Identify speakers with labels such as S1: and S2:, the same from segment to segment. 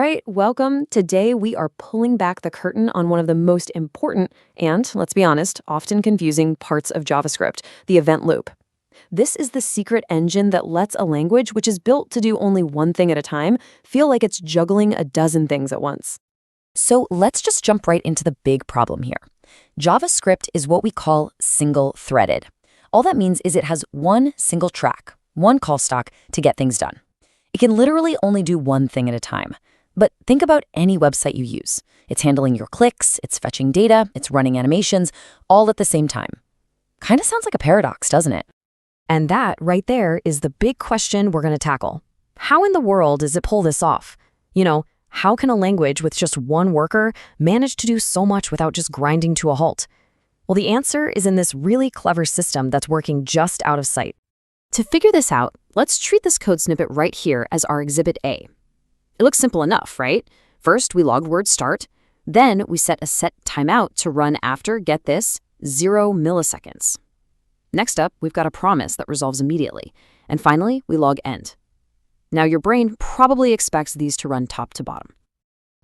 S1: right, welcome. Today we are pulling back the curtain on one of the most important and, let's be honest, often confusing parts of JavaScript, the event loop. This is the secret engine that lets a language which is built to do only one thing at a time feel like it's juggling a dozen things at once.
S2: So let's just jump right into the big problem here. JavaScript is what we call single-threaded. All that means is it has one single track, one call stack to get things done. It can literally only do one thing at a time. But think about any website you use. It's handling your clicks, it's fetching data, it's running animations, all at the same time. Kind of sounds like a paradox, doesn't it?
S1: And that right there is the big question we're going to tackle. How in the world does it pull this off? How can a language with just one worker manage to do so much without just grinding to a halt? Well, the answer is in this really clever system that's working just out of sight. To figure this out, let's treat this code snippet right here as our exhibit A. It looks simple enough, right? First, we log word start. Then we set a setTimeout to run after, get this, 0 milliseconds. Next up, we've got a promise that resolves immediately. And finally, we log end. Now, your brain probably expects these to run top to bottom.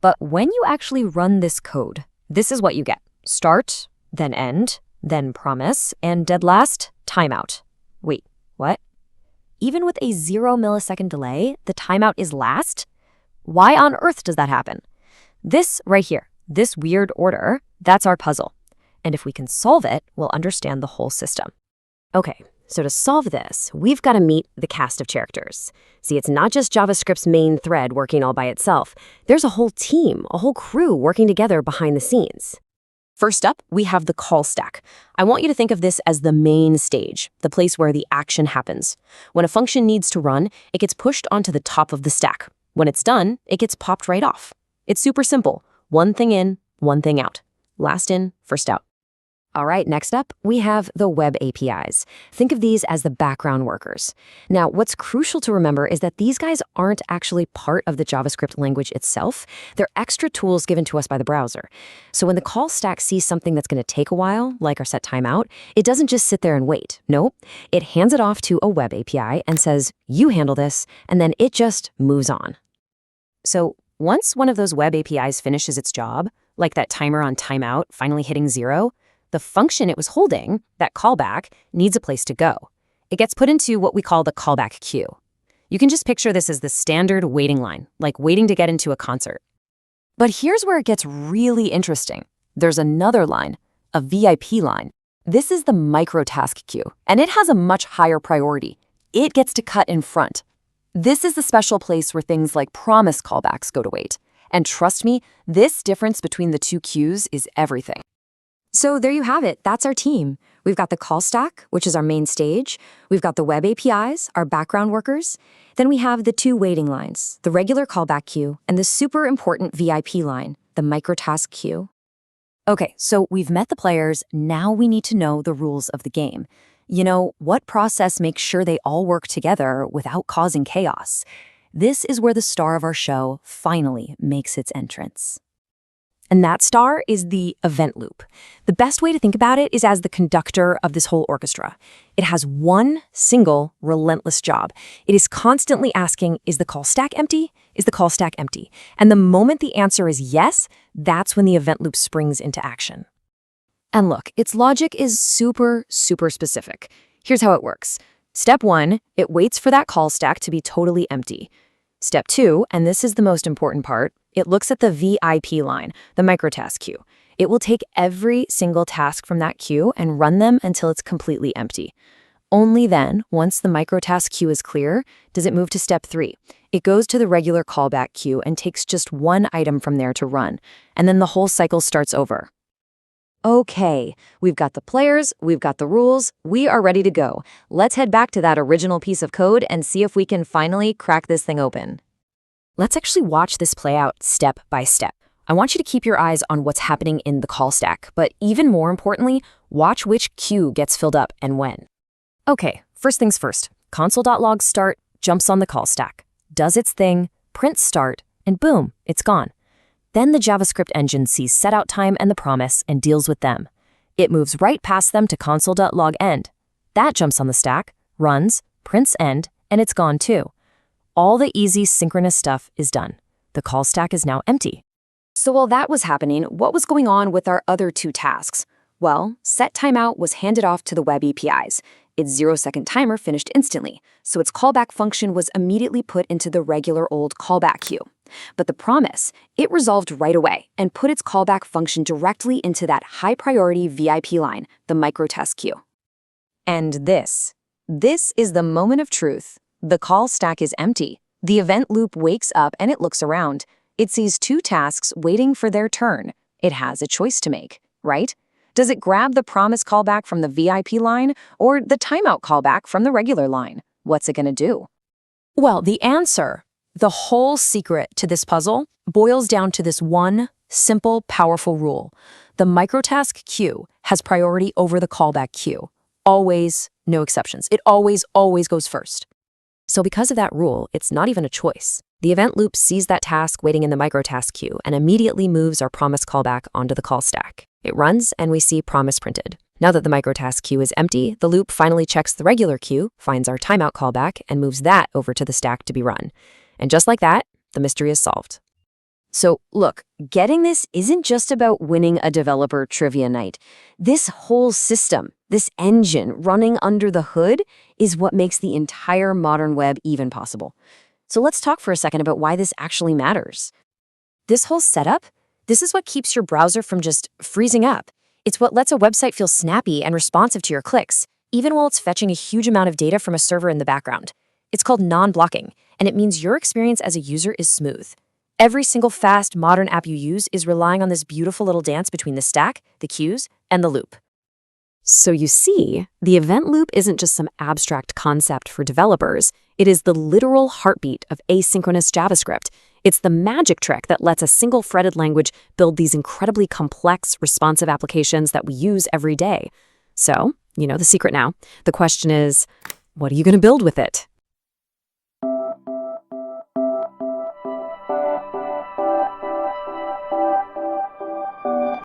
S2: But when you actually run this code, this is what you get. Start, then end, then promise, and dead last, timeout. Wait, what? Even with a 0 millisecond delay, the timeout is last? Why on earth does that happen? This right here, this weird order, that's our puzzle. And if we can solve it, we'll understand the whole system.
S1: Okay, so to solve this, we've got to meet the cast of characters. See, it's not just JavaScript's main thread working all by itself. There's a whole team, a whole crew working together behind the scenes. First up, we have the call stack. I want you to think of this as the main stage, the place where the action happens. When a function needs to run, it gets pushed onto the top of the stack. When it's done, it gets popped right off. It's super simple. One thing in, one thing out. Last in, first out. All right, next up, we have the web APIs. Think of these as the background workers. Now, what's crucial to remember is that these guys aren't actually part of the JavaScript language itself. They're extra tools given to us by the browser. So when the call stack sees something that's going to take a while, like our setTimeout, it doesn't just sit there and wait. Nope, it hands it off to a web API and says, you handle this, and then it just moves on. So once one of those web APIs finishes its job, like that timer on timeout finally hitting 0, the function it was holding, that callback, needs a place to go. It gets put into what we call the callback queue. You can just picture this as the standard waiting line, like waiting to get into a concert. But here's where it gets really interesting. There's another line, a VIP line. This is the microtask queue, and it has a much higher priority. It gets to cut in front. This is the special place where things like promise callbacks go to wait. And trust me, this difference between the two queues is everything. So there you have it. That's our team. We've got the call stack, which is our main stage. We've got the web APIs, our background workers. Then we have the two waiting lines, the regular callback queue and the super important VIP line, the microtask queue. Okay, so we've met the players. Now we need to know the rules of the game. What process makes sure they all work together without causing chaos? This is where the star of our show finally makes its entrance. And that star is the event loop. The best way to think about it is as the conductor of this whole orchestra. It has one single, relentless job. It is constantly asking, is the call stack empty? Is the call stack empty? And the moment the answer is yes, that's when the event loop springs into action. And look, its logic is super, super specific. Here's how it works. Step 1, it waits for that call stack to be totally empty. Step 2, and this is the most important part, it looks at the VIP line, the microtask queue. It will take every single task from that queue and run them until it's completely empty. Only then, once the microtask queue is clear, does it move to step 3. It goes to the regular callback queue and takes just one item from there to run, and then the whole cycle starts over. Okay, we've got the players, we've got the rules, we are ready to go. Let's head back to that original piece of code and see if we can finally crack this thing open. Let's actually watch this play out step by step. I want you to keep your eyes on what's happening in the call stack, but even more importantly, watch which queue gets filled up and when. Okay, first things first. Console.log start jumps on the call stack, does its thing, prints start, and boom, it's gone. Then the JavaScript engine sees setout time and the promise and deals with them. It moves right past them to console.log end. That jumps on the stack, runs, prints end, and it's gone too. All the easy synchronous stuff is done.
S2: The call stack is now empty.
S1: So while that was happening, what was going on with our other two tasks? Well, setTimeout was handed off to the web APIs. Its 0-second timer finished instantly, so its callback function was immediately put into the regular old callback queue. But the promise, it resolved right away and put its callback function directly into that high-priority VIP line, the microtask queue.
S2: And this is the moment of truth. The call stack is empty. The event loop wakes up and it looks around. It sees two tasks waiting for their turn. It has a choice to make, right? Does it grab the promise callback from the VIP line or the timeout callback from the regular line? What's it going to do?
S3: Well, the answer, the whole secret to this puzzle, boils down to this one simple, powerful rule. The microtask queue has priority over the callback queue. Always, no exceptions. It always goes first.
S1: So because of that rule, it's not even a choice. The event loop sees that task waiting in the microtask queue and immediately moves our promise callback onto the call stack. It runs and we see promise printed. Now that the microtask queue is empty, the loop finally checks the regular queue, finds our timeout callback, and moves that over to the stack to be run. And just like that, the mystery is solved.
S2: So look, getting this isn't just about winning a developer trivia night. This whole system, this engine running under the hood, is what makes the entire modern web even possible. So let's talk for a second about why this actually matters.
S1: This whole setup, this is what keeps your browser from just freezing up. It's what lets a website feel snappy and responsive to your clicks, even while it's fetching a huge amount of data from a server in the background. It's called non-blocking, and it means your experience as a user is smooth. Every single fast, modern app you use is relying on this beautiful little dance between the stack, the queues, and the loop. So you see, the event loop isn't just some abstract concept for developers. It is the literal heartbeat of asynchronous JavaScript. It's the magic trick that lets a single threaded language build these incredibly complex, responsive applications that we use every day. So, you know the secret now. The question is, what are you going to build with it?